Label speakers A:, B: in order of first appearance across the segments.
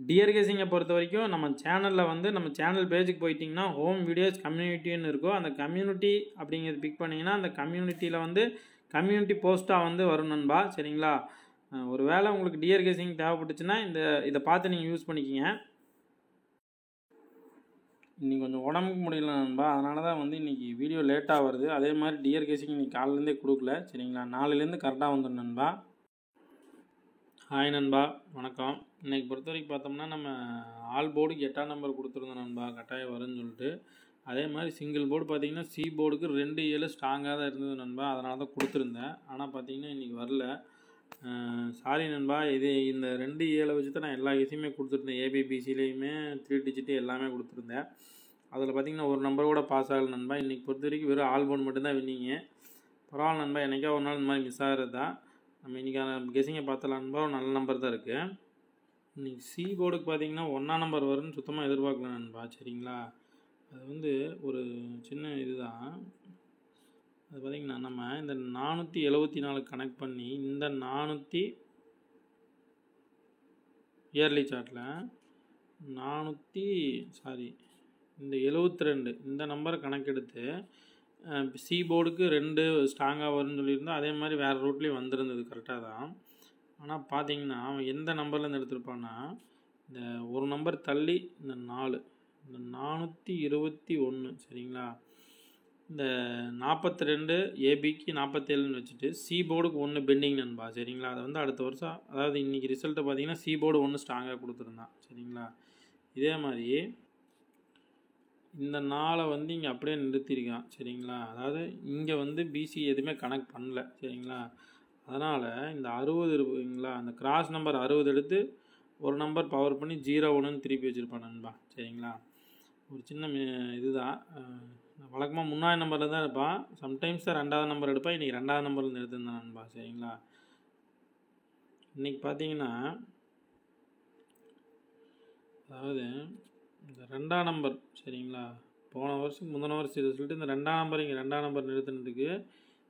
A: Dear கேசிங்கை பொறுத்த வரைக்கும் நம்ம சேனலில் வந்து நம்ம சேனல் பேஜுக்கு போயிட்டிங்கன்னா ஹோம் வீடியோஸ் கம்யூனிட்டின்னு இருக்கும். அந்த கம்யூனிட்டி அப்படிங்கிறது பிக் பண்ணிங்கன்னா அந்த கம்யூனிட்டியில் வந்து கம்யூனிட்டி போஸ்ட்டாக வந்து வரும் நண்பா. சரிங்களா? ஒரு வேளை உங்களுக்கு டியர் கேசிங் தேவைப்பட்டுச்சுன்னா இதை பார்த்து நீங்கள் யூஸ் பண்ணிக்கிங்க. இன்றைக்கி கொஞ்சம் உடம்புக்கு முடியல நண்பா, அதனால தான் வந்து இன்றைக்கி வீடியோ லேட்டாக வருது. அதே மாதிரி டியர் கேசிங் இன்றைக்கி காலையிலேருந்தே கொடுக்கல. சரிங்களா? நாளையிலேருந்து கரெக்டாக வந்துடும் நண்பா. ஹாய் நண்பா, வணக்கம். இன்றைக்கி பொறுத்த வரைக்கும் பார்த்தோம்னா நம்ம ஆல் போர்டுக்கு 8ஆம் நம்பர் கொடுத்துருந்தோம் நண்பா, கட்டாயம் வரும்னு சொல்லிட்டு. அதே மாதிரி சிங்கிள் போர்டு பார்த்திங்கன்னா சி போர்டுக்கு 2-7 ஸ்ட்ராங்காக தான் இருந்தது நண்பா, அதனால தான் கொடுத்துருந்தேன். ஆனால் பார்த்திங்கன்னா இன்றைக்கி வரல. சாரி நண்பா. இந்த 2-7 வச்சு தான் நான் எல்லா கேஸையுமே கொடுத்துருந்தேன். ஏபிபிசிலேயுமே 3 டிஜிட்டு எல்லாமே கொடுத்துருந்தேன். அதில் பார்த்திங்கன்னா ஒரு நம்பர் கூட பாஸ் ஆகலை நண்பா. இன்றைக்கி பொறுத்த வரைக்கும் வெறும் ஆல் போர்டு மட்டும்தான் வின்னிங்க. பரவாயில்ல நண்பா, என்றைக்கா ஒரு நாள் இந்த மாதிரி மிஸ் ஆகிறது தான். நம்ம இன்றைக்கான கெஸிங்கை பார்த்தலாம் நண்பா, ஒரு நல்ல நம்பர் தான் இருக்குது. இன்றைக்கி சி போர்டுக்கு பார்த்திங்கன்னா 1ஆம் நம்பர் வரும்னு சுத்தமாக எதிர்பார்க்கல நண்பா. சரிங்களா? அது வந்து ஒரு சின்ன இதுதான். அது பார்த்திங்கன்னா நம்ம இந்த 474 கனெக்ட் பண்ணி இந்த 400 இயர்லி சார்ட்டில் இந்த 72 இந்த நம்பரை கணக்கெடுத்து சி போர்டுக்கு 2 ஸ்ட்ராங்காக வரும்னு சொல்லியிருந்தோம். அதே மாதிரி வேறு ரூட்லேயும் வந்திருந்தது கரெக்டாக தான். ஆனால் பார்த்தீங்கன்னா அவன் எந்த நம்பர்லேருந்து எடுத்திருப்பான்னா இந்த ஒரு நம்பர் தள்ளி இந்த 4 இந்த 421 சரிங்களா? இந்த 42 ஏபிக்கு 47ன்னு வச்சுட்டு சி போர்டுக்கு 1 பெண்டிங் நண்பா. சரிங்களா? அதை வந்து அடுத்த வருஷம், அதாவது இன்றைக்கி ரிசல்ட்டை பார்த்தீங்கன்னா சி போர்டு 1 ஸ்ட்ராங்காக கொடுத்துருந்தான். சரிங்களா? இதே மாதிரி இந்த 4 வந்து இங்கே அப்படியே நிறுத்தியிருக்கான். சரிங்களா? அதாவது இங்கே வந்து பிசி எதுவுமே கனெக்ட் பண்ணல. சரிங்களா? அதனால் இந்த 60 இருக்குங்களா, அந்த கிராஸ் நம்பர் 60 எடுத்து ஒரு நம்பர் பவர் பண்ணி 0-1ன்னு திருப்பி வச்சுருப்பான் நண்பா. சரிங்களா? ஒரு சின்ன இதுதான். வழக்கமாக 3ஆவது நம்பரில் தான் இருப்பான். சம்டைம்ஸ் தான் 2ஆவது நம்பர் எடுப்பான். இன்றைக்கி 2ஆவது நம்பரில் எடுத்துருந்தான் நண்பா. சரிங்களா? இன்றைக்கி பார்த்தீங்கன்னா அதாவது இந்த 2ஆம் நம்பர் சரிங்களா, போன வருஷம் முந்தின வருஷம் ரிசல்ட்டு இந்த 2ஆம் நம்பர் இங்கே 2ஆம் நம்பர் நிறுத்தினதுக்கு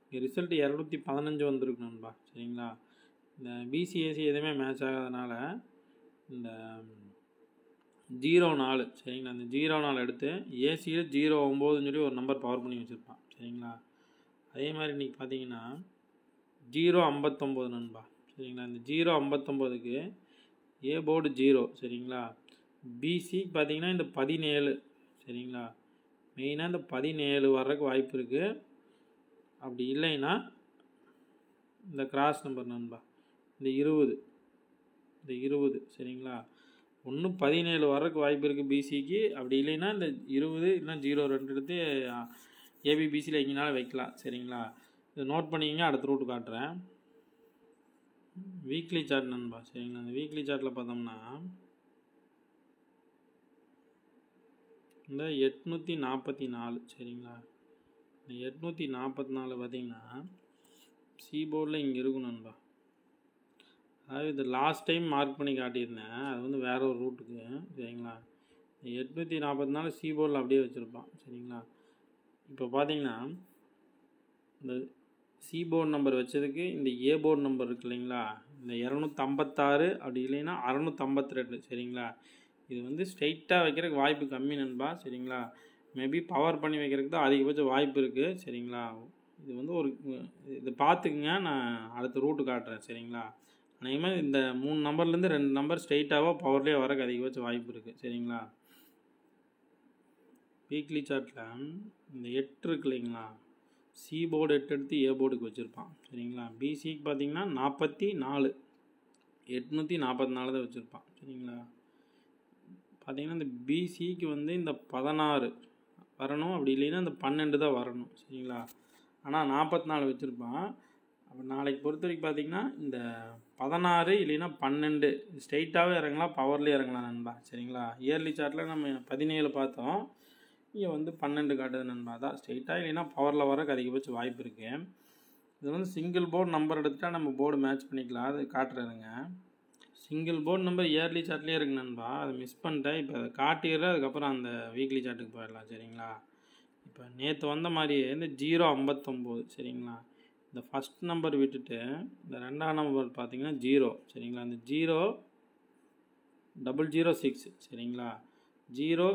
A: இங்கே ரிசல்ட்டு 215 வந்திருக்கு நண்பா. சரிங்களா? இந்த பிசிஏசி எதுவுமே மேட்ச் ஆகாதனால இந்த 04 சரிங்களா, இந்த 04 எடுத்து ஏசியில் 09ன்னு சொல்லி ஒரு நம்பர் பவர் பண்ணி வச்சுருப்பான். சரிங்களா? அதே மாதிரி இன்றைக்கி பார்த்தீங்கன்னா 059 நண்பா. சரிங்களா? இந்த 059க்கு ஏ போர்டு 0 சரிங்களா, பிசிக்கு பார்த்தீங்கன்னா இந்த 17 சரிங்களா, மெயினாக இந்த 17 வர்றதுக்கு வாய்ப்பு இருக்குது. அப்படி இல்லைன்னா இந்த கிராஸ் நம்பர் நண்பா, இந்த 20 சரிங்களா, ஒன்று 17 வர்றதுக்கு வாய்ப்பு இருக்குது பிசிக்கு. அப்படி இல்லைன்னா இந்த 20 இல்லைன்னா 02 எடுத்து ஏபிபிசியில் எங்கேனாலும் வைக்கலாம். சரிங்களா? இதை நோட் பண்ணிக்கிங்க. அடுத்த ரூட்டு காட்டுறேன். வீக்லி சார்ட் நண்பா. சரிங்களா? இந்த வீக்லி சார்ட்டில் பார்த்தோம்னா இந்த 844 சரிங்களா, இந்த 844 பார்த்தீங்கன்னா சி போர்டில் இங்கே இருக்கும் நண்பா. அதாவது இது லாஸ்ட் டைம் மார்க் பண்ணி காட்டியிருந்தேன், அது வந்து வேற ஒரு ரூட்டுக்கு. சரிங்களா? இந்த 844 சி போர்டில் அப்படியே வச்சுருப்பான். சரிங்களா? இப்போ பார்த்தீங்கன்னா இந்த சி போர்டு நம்பர் வச்சதுக்கு இந்த ஏ போர்டு நம்பர் இருக்கு இல்லைங்களா, இந்த 256 அப்படி இல்லைன்னா 652 சரிங்களா, இது வந்து ஸ்ட்ரைட்டாக வைக்கிறதுக்கு வாய்ப்பு கம்மி நண்பா. சரிங்களா? மேபி பவர் பண்ணி வைக்கிறதுக்கு தான் அதிகபட்ச வாய்ப்பு இருக்குது. சரிங்களா? இது வந்து இதை பார்த்துக்குங்க. நான் அடுத்த ரூட்டு காட்டுறேன். சரிங்களா? அநேகமாக இந்த 3 நம்பர்லேருந்து 2 நம்பர் ஸ்ட்ரைட்டாகவோ பவர்லேயே வரக்கு அதிகபட்ச வாய்ப்பு இருக்குது. சரிங்களா? வீக்லி சார்ட்டில் இந்த 8 இருக்கு இல்லைங்களா, சி போர்டு 8 எடுத்து ஏ போர்டுக்கு வச்சுருப்பான். சரிங்களா? பிசிக்கு பார்த்தீங்கன்னா 44 844 தான் வச்சுருப்பான். சரிங்களா? பார்த்தீங்கன்னா இந்த பிசிக்கு வந்து இந்த 16 வரணும், அப்படி இல்லைன்னா இந்த 12 தான் வரணும். சரிங்களா? ஆனால் 44 வச்சுருப்பான். அப்போ நாளைக்கு பொறுத்த வரைக்கும் பார்த்தீங்கன்னா இந்த 16 இல்லைன்னா 12 ஸ்ட்ரைட்டாகவே இறங்கலாம், பவர்லேயே இறங்கலாம் நண்பா. சரிங்களா? இயர்லி சார்ட்டில் நம்ம 17 பார்த்தோம், இங்கே வந்து 12 காட்டுது நண்பா. தான் ஸ்ட்ரைட்டாக இல்லைன்னா பவரில் வரக்கு அதிகபட்ச வாய்ப்பு இருக்குது. இது வந்து சிங்கிள் போர்டு நம்பர் எடுத்துகிட்டா நம்ம போர்டு மேட்ச் பண்ணிக்கலாம். அது காட்டுறதுங்க. சிங்கிள் போர்டு நம்பர் இயர்லி சார்ட்லேயே இருக்கு நண்பா, அதை மிஸ் பண்ணிட்டேன். இப்போ அதை காட்டிடுறேன், அதுக்கப்புறம் அந்த வீக்லி சார்ட்டுக்கு போயிடலாம். சரிங்களா? இப்போ நேற்று வந்த மாதிரியே இந்த 059 சரிங்களா, இந்த ஃபஸ்ட் நம்பர் விட்டுட்டு இந்த 2ஆம் நம்பர் பார்த்தீங்கன்னா 0 சரிங்களா, இந்த 0 006 சரிங்களா. 0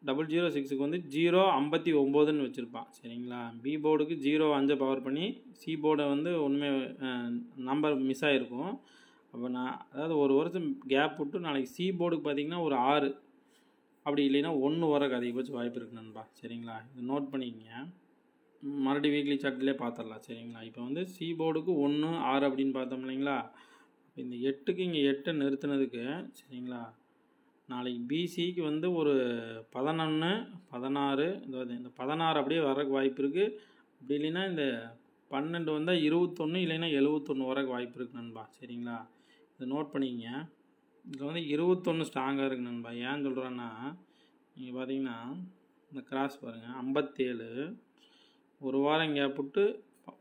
A: 006க்கு வந்து 059ன்னு வச்சுருப்பான் சரிங்களா. பி போர்டுக்கு 0 பவர் பண்ணி சி போர்டை வந்து ஒன்றுமே நம்பர் மிஸ் ஆகிருக்கும். அப்போ நான் அதாவது ஒரு வருஷம் கேப் விட்டு நாளைக்கு சி போர்டுக்கு பார்த்தீங்கன்னா ஒரு 6 அப்படி இல்லைன்னா 1 வரக்கு அதிகபட்ச வாய்ப்பு இருக்குது நண்பா சரிங்களா. இதை நோட் பண்ணிக்கங்க. மறுபடியும் வீக்லி சார்ட்லேயே பார்த்துடலாம் சரிங்களா. இப்போ வந்து சி போர்டுக்கு 1 6 அப்படின்னு பார்த்தோம் இல்லைங்களா. இந்த 8க்கு இங்கே 8 நிறுத்தினதுக்கு சரிங்களா. நாளைக்கு பிசிக்கு வந்து ஒரு 11 16 இந்த 16 அப்படியே வரக்கு வாய்ப்பு இருக்குது. அப்படி இல்லைன்னா இந்த 12 வந்தால் 21 இல்லைன்னா 71 வரக்கு வாய்ப்பு இருக்குது நண்பா சரிங்களா. இதை நோட் பண்ணிக்கங்க. இதில் வந்து 21 ஸ்ட்ராங்காக இருக்குது நண்பா. ஏன்னு சொல்கிறேன்னா நீங்கள் பார்த்தீங்கன்னா இந்த கிராஸ் பாருங்கள் 57 ஒரு வாரம் கேப் விட்டு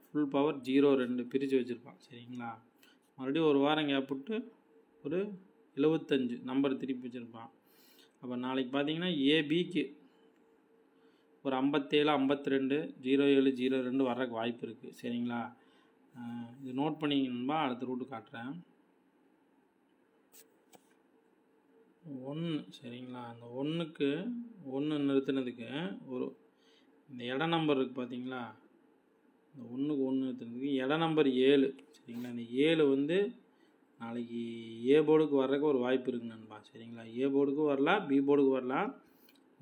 A: ஃபுல் பவர் 0 பிரித்து வச்சுருப்பான் சரிங்களா. மறுபடியும் ஒரு வாரம் கேப் விட்டு ஒரு 75 நம்பர் திருப்பி வச்சுருப்பான். அப்போ நாளைக்கு பார்த்தீங்கன்னா ஏபிக்கு ஒரு 57 52 07 02 வர்றதுக்கு வாய்ப்பு இருக்குது சரிங்களா. இது நோட் பண்ணிக்கணும்பா. அடுத்த ரூட்டு காட்டுறேன். 1 சரிங்களா. அந்த 1க்கு 1 நிறுத்தினதுக்கு ஒரு இந்த இட நம்பர் இருக்குது பார்த்தீங்களா. இந்த 1க்கு 1 நிறுத்தினதுக்கு இட நம்பர் 7 சரிங்களா. இந்த 7 வந்து நாளைக்கு ஏ போர்டுக்கு வர்றதுக்கு ஒரு வாய்ப்பு இருக்குது நண்பா சரிங்களா. ஏ போர்டுக்கு வரலாம், பி போர்டுக்கு வரலாம்.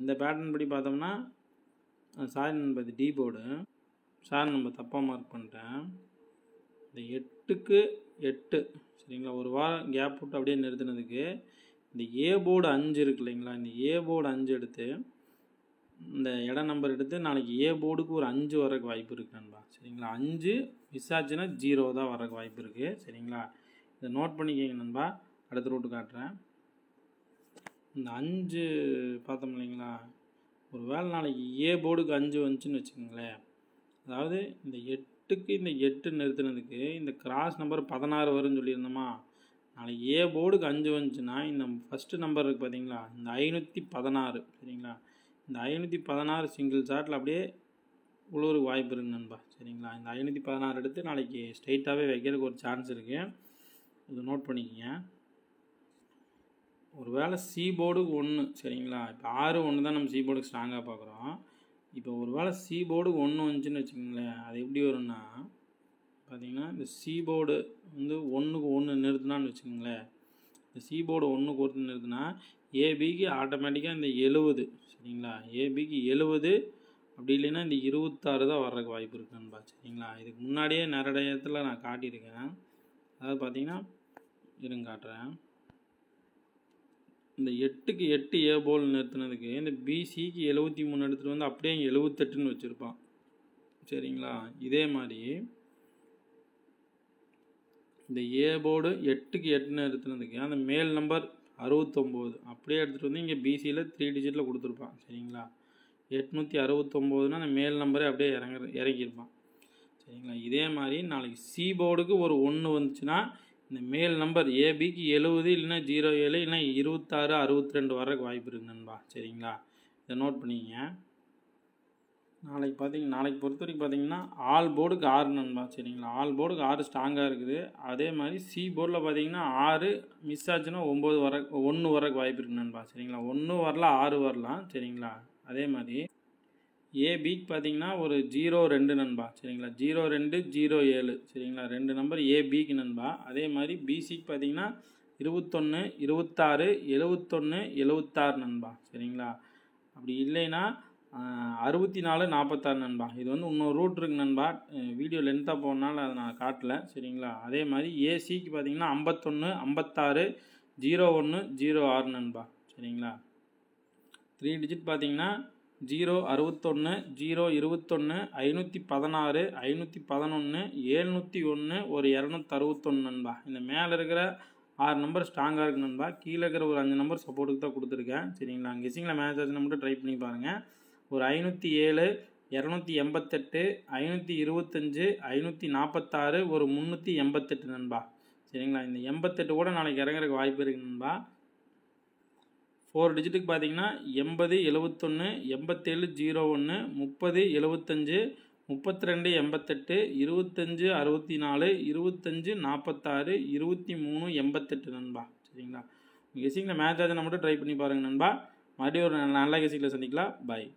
A: இந்த பேட்டர்ன் படி பார்த்தோம்னா சாரி நண்பா, இது டி போர்டு. சார் நம்ம தப்பாக மார்க் பண்ணிட்டேன். இந்த 8க்கு 8 சரிங்களா. ஒரு வாரம் கேப் விட்டு அப்படியே நிறுத்தினதுக்கு இந்த ஏ போர்டு 5 இருக்கு இல்லைங்களா. இந்த ஏ போர்டு 5 எடுத்து இந்த இட நம்பர் எடுத்து நாளைக்கு ஏ போர்டுக்கு ஒரு 5 வரக்கு வாய்ப்பு இருக்குது நண்பா சரிங்களா. 5 மிஸ் ஆச்சுன்னா 0 தான் வரக்கு வாய்ப்பு இருக்குது சரிங்களா. இதை நோட் பண்ணிக்கங்க நண்பா. அடுத்த ரூட்டு காட்டுறேன். இந்த 5 பார்த்தோம் இல்லைங்களா. ஒரு வேளை நாளைக்கு ஏ போர்டுக்கு 5 வந்துச்சுன்னு வச்சுக்கோங்களேன். அதாவது இந்த 8க்கு இந்த 8 நிறுத்தினதுக்கு இந்த கிராஸ் நம்பர் 16 வரும்னு சொல்லியிருந்தோமா. நாளைக்கு ஏ போர்டுக்கு 5 வந்துச்சுன்னா இந்த ஃபஸ்ட்டு நம்பர் இருக்குது பார்த்தீங்களா, இந்த 516 சரிங்களா. இந்த 516 சிங்கிள் ஷாட்டில் அப்படியே உழுவுறதுக்கு வாய்ப்பு இருக்குது நண்பா சரிங்களா. இந்த 516 எடுத்து நாளைக்கு ஸ்ட்ரைட்டாகவே வைக்கிறதுக்கு ஒரு சான்ஸ் இருக்குது. இதை நோட் பண்ணிக்கங்க. ஒரு வேளை சி போர்டுக்கு 1 சரிங்களா. இப்போ 6 1 தான் நம்ம சி போர்டுக்கு ஸ்ட்ராங்காக பார்க்குறோம். இப்போ ஒரு வேளை சி போர்டுக்கு 1 வந்துச்சுன்னு வச்சுக்கோங்களேன். அது எப்படி வரும்னா பார்த்தீங்கன்னா இந்த சி போர்டு வந்து 1க்கு 1 நிறுத்தினான்னு வச்சுக்கோங்களேன். இந்த சி போர்டு 1க்கு 1 நிறுத்தினா ஏபிக்கு ஆட்டோமேட்டிக்காக இந்த 70 சரிங்களா. ஏபிக்கு 70 அப்படி இல்லைன்னா இந்த 26 தான் வர்றதுக்கு வாய்ப்பு இருக்குது நண்பா சரிங்களா. இதுக்கு முன்னாடியே நிறைய இடத்துல நான் காட்டியிருக்கேன். அதாவது பார்த்தீங்கன்னா இருங்க காட்டுறேன். இந்த 8க்கு 8 ஏ போல் நிறுத்தினதுக்கு இந்த பிசிக்கு 73 எடுத்துகிட்டு வந்து அப்படியே 78ன்னு வச்சுருப்பான் சரிங்களா. இதே மாதிரி இந்த ஏ போர்டு 8க்கு 8 நிறுத்தினதுக்கு அந்த மேல் நம்பர் 69 அப்படியே எடுத்துகிட்டு வந்து இங்கே பிசியில் 3 டிஜிட்டில் கொடுத்துருப்பான் சரிங்களா. 869னா அந்த மேல் நம்பரே அப்படியே இறங்கியிருப்பான் சரிங்களா. இதே மாதிரி நாளைக்கு சி போர்டுக்கு ஒரு 1 வந்துச்சுன்னா இந்த மேல் நம்பர் ஏபிக்கு 70 இல்லைன்னா 07 இல்லைன்னா 26 62 வர்றதுக்கு வாய்ப்பு இருக்குது நண்பா சரிங்களா. இதை நோட் பண்ணிக்கங்க. நாளைக்கு பொறுத்த வரைக்கும் பார்த்தீங்கன்னா ஆல் போர்டுக்கு 6 நண்பா சரிங்களா. ஆல் போர்டுக்கு 6 ஸ்ட்ராங்காக இருக்குது. அதே மாதிரி சி போர்டில் பார்த்தீங்கன்னா 6 மிஸ் ஆச்சுன்னா 1 வரக்கு வாய்ப்பு இருக்குது நண்பா சரிங்களா. 1 வரலாம் 6 வரலாம் சரிங்களா. அதே மாதிரி ஏபிக்கு பார்த்தீங்கன்னா ஒரு 02 நண்பா சரிங்களா. 02 07 சரிங்களா. 2 நம்பர் ஏபிக்கு நண்பா. அதே மாதிரி பிசிக்கு பார்த்தீங்கன்னா 21 26 71 76 நண்பா சரிங்களா. அப்படி இல்லைன்னா 64 46 நண்பா. இது வந்து இன்னொரு ரூட் இருக்குது நண்பா. வீடியோ லென்த்தாக போனால அதை நான் காட்டல சரிங்களா. அதே மாதிரி ஏசிக்கு பார்த்தீங்கன்னா 51 56 01 06 நண்பா சரிங்களா. 3 டிஜிட் பார்த்தீங்கன்னா 061 021 516 511 701 ஒரு 261 நண்பா. இந்த மேலே இருக்கிற 6 நம்பர் ஸ்ட்ராங்காக இருக்குது நண்பா. கீழே இருக்கிற ஒரு 5 நம்பர் சப்போர்ட்டுக்கு தான் கொடுத்துருக்கேன் சரிங்களா. கெஸிங்கில் மேட்ச் ஆச்சுன்னா மட்டும் ட்ரை பண்ணி பாருங்கள். ஒரு 507 288 525 546 ஒரு 388 நண்பா சரிங்களா. இந்த 88 கூட நாளைக்கு இறங்குறதுக்கு வாய்ப்பு இருக்குது நண்பா. 4 டிஜிட்டுக்கு பார்த்தீங்கன்னா 80 71 87 01 30 75 32 88 25 64 25 46 23 88 நண்பா சரிங்களா. கெஸ்ஸிங்கில் மேட்ச் ஆச்சுன்னா மட்டும் ட்ரை பண்ணி பாருங்கள் நண்பா. மறுபடியும் ஒரு நல்ல கெஸ்ஸிங்கில் சந்திக்கலாம். பாய்.